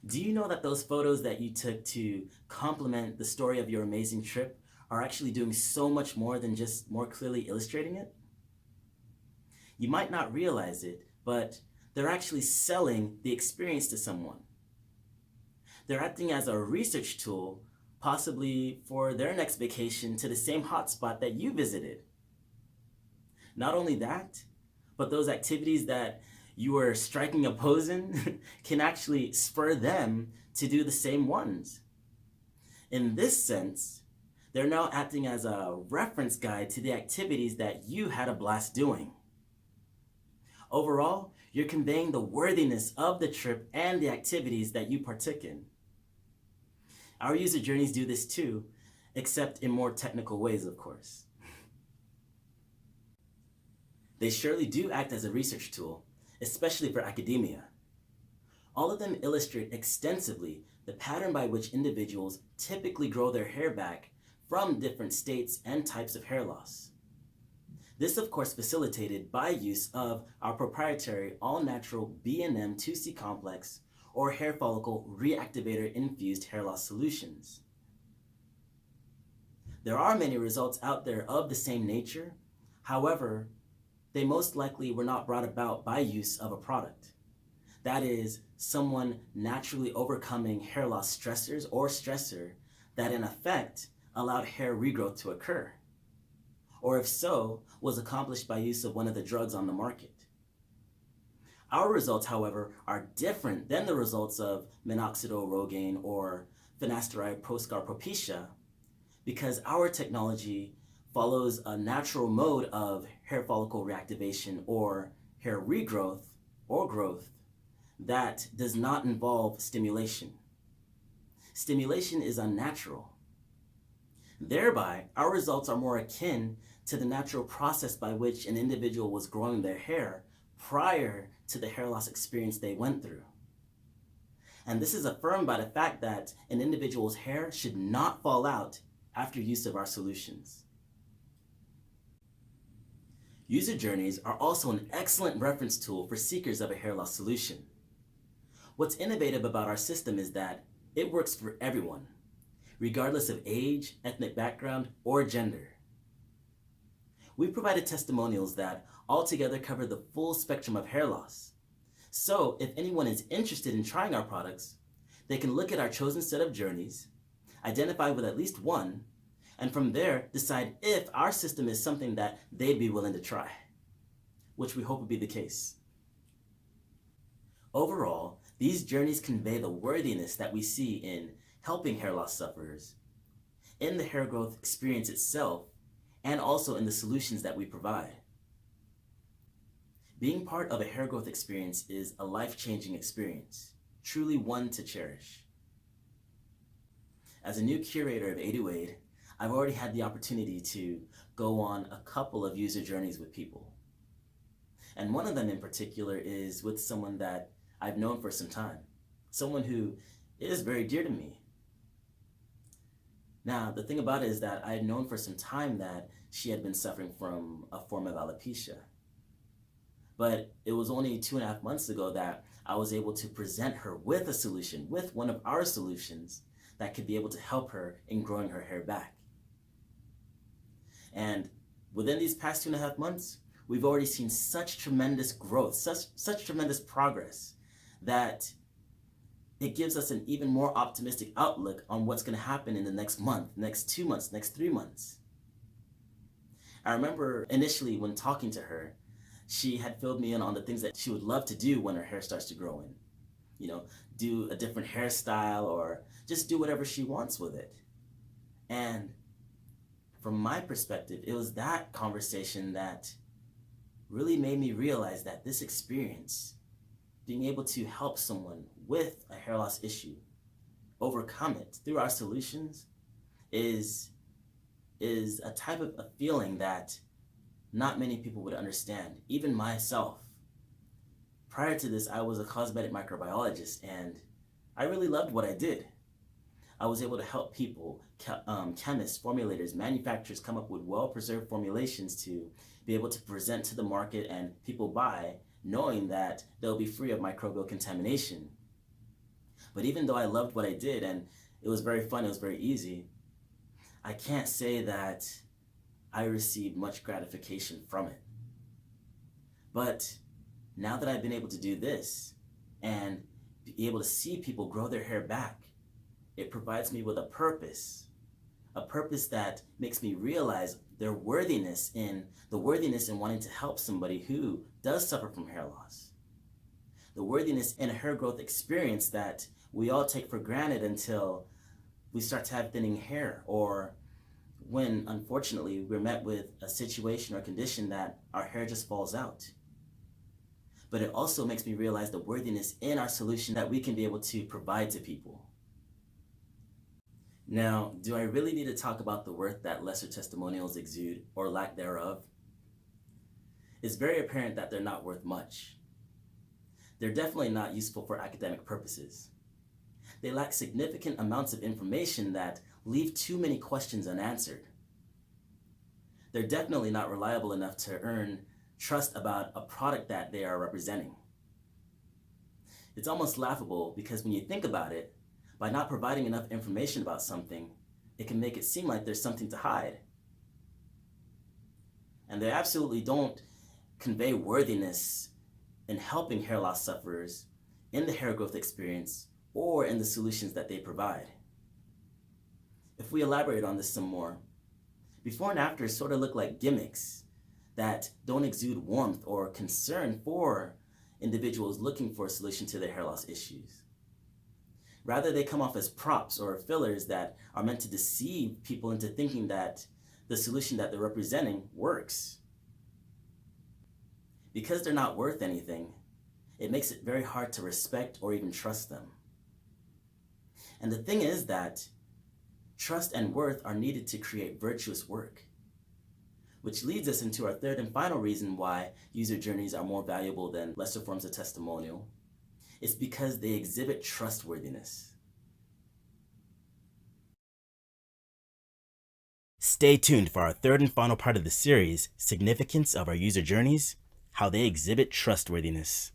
Do you know that those photos that you took to complement the story of your amazing trip are actually doing so much more than just more clearly illustrating it? You might not realize it, but they're actually selling the experience to someone. They're acting as a research tool, possibly for their next vacation to the same hotspot that you visited. Not only that, but those activities that you are striking a pose in can actually spur them to do the same ones. In this sense, they're now acting as a reference guide to the activities that you had a blast doing. Overall, you're conveying the worthiness of the trip and the activities that you partook in. Our user journeys do this too, except in more technical ways, of course. They surely do act as a research tool, especially for academia. All of them illustrate extensively the pattern by which individuals typically grow their hair back from different states and types of hair loss. This, of course, facilitated by use of our proprietary all-natural B&M2C complex or hair follicle reactivator infused hair loss solutions. There are many results out there of the same nature. However, they most likely were not brought about by use of a product. That is, someone naturally overcoming hair loss stressors or stressor that in effect allowed hair regrowth to occur. Or if so, was accomplished by use of one of the drugs on the market. Our results, however, are different than the results of minoxidil Rogaine or finasteride Proscar Propecia because our technology follows a natural mode of hair follicle reactivation or hair regrowth or growth that does not involve stimulation. Stimulation is unnatural. Thereby, our results are more akin to the natural process by which an individual was growing their hair prior to the hair loss experience they went through. And this is affirmed by the fact that an individual's hair should not fall out after use of our solutions. User journeys are also an excellent reference tool for seekers of a hair loss solution. What's innovative about our system is that it works for everyone, regardless of age, ethnic background, or gender. We provided testimonials that altogether cover the full spectrum of hair loss. So if anyone is interested in trying our products, they can look at our chosen set of journeys, identify with at least one, and from there decide if our system is something that they'd be willing to try, which we hope will be the case. Overall, these journeys convey the worthiness that we see in helping hair loss sufferers, in the hair growth experience itself, and also in the solutions that we provide. Being part of a hair growth experience is a life-changing experience, truly one to cherish. As a new curator of Exude, I've already had the opportunity to go on a couple of user journeys with people. And one of them in particular is with someone that I've known for some time, someone who is very dear to me. Now, the thing about it is that I had known for some time that she had been suffering from a form of alopecia. But it was only 2.5 months ago that I was able to present her with a solution, with one of our solutions that could be able to help her in growing her hair back. And within these past 2.5 months, we've already seen such tremendous growth, such tremendous progress that it gives us an even more optimistic outlook on what's going to happen in the next month, next 2 months, next 3 months. I remember initially when talking to her, she had filled me in on the things that she would love to do when her hair starts to grow in. You know, do a different hairstyle or just do whatever she wants with it. And from my perspective, it was that conversation that really made me realize that this experience, being able to help someone with a hair loss issue overcome it through our solutions is a type of a feeling that not many people would understand, even myself. Prior to this, I was a cosmetic microbiologist and I really loved what I did. I was able to help people, chemists, formulators, manufacturers come up with well-preserved formulations to be able to present to the market and people buy, knowing that they'll be free of microbial contamination. But even though I loved what I did and it was very fun, it was very easy, I can't say that I received much gratification from it. But now that I've been able to do this and be able to see people grow their hair back, it provides me with a purpose that makes me realize their worthiness in wanting to help somebody who does suffer from hair loss. The worthiness in a hair growth experience that we all take for granted until we start to have thinning hair, or when unfortunately we're met with a situation or condition that our hair just falls out. But it also makes me realize the worthiness in our solution that we can be able to provide to people. Now, do I really need to talk about the worth that lesser testimonials exude, or lack thereof? It's very apparent that they're not worth much. They're definitely not useful for academic purposes. They lack significant amounts of information that leave too many questions unanswered. They're definitely not reliable enough to earn trust about a product that they are representing. It's almost laughable because when you think about it, by not providing enough information about something, it can make it seem like there's something to hide. And they absolutely don't convey worthiness in helping hair loss sufferers in the hair growth experience or in the solutions that they provide. If we elaborate on this some more, before and after sort of look like gimmicks that don't exude warmth or concern for individuals looking for a solution to their hair loss issues. Rather, they come off as props or fillers that are meant to deceive people into thinking that the solution that they're representing works. Because they're not worth anything, it makes it very hard to respect or even trust them. And the thing is that trust and worth are needed to create virtuous work, which leads us into our third and final reason why user journeys are more valuable than lesser forms of testimonial. It's because they exhibit trustworthiness. Stay tuned for our third and final part of the series, Significance of Our User Journeys, How They Exhibit Trustworthiness.